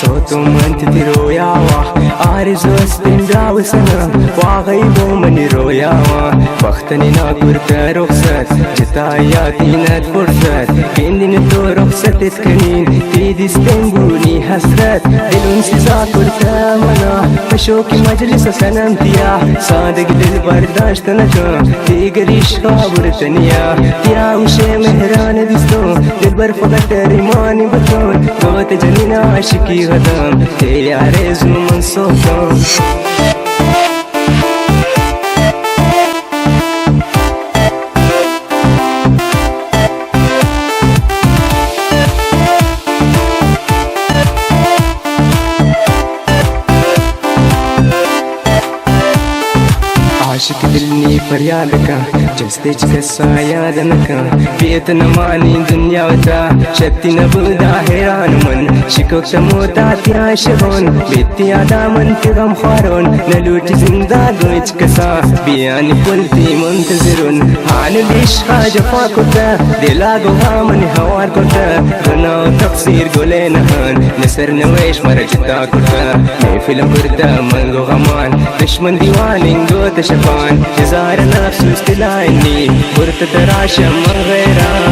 صوته منت دي روياوة عارز وستن داوسنا وغيبو من روياوة بختني ناكور كرخصت جتاياتي فرصت كندي نتو رخصت تكنين تيدي ستنبوني حسرت دلون سيزاكور تامنا مشوكي مجلس سنمتيا صادق دل برداشت نكا تيقريش خابر تنيا يا وشي مهران دستو دل برفقت ريماني بطون قوت جنين عاشقي غدام تي عريز من صوتهم عاشق دلني فريادك جلستيج كسا يادنك بيتنا ماني دنيا وتا شتي نبودا حيران من شكوك تموتا تياشغون بيتي عدامن تغم خارون نلوت زندا دويت كسا بياني قلتي منتظرون عن الإشخاء جفاكوتا دلاغو هامن هوار كوتا غناو تقصير قولينا هان نسر نويش مرجتا كوتا مي فيلم بردا منغو غمان دشمن ديواني نغو تشفان جزار نفسو استلايني برت تراشم من غيران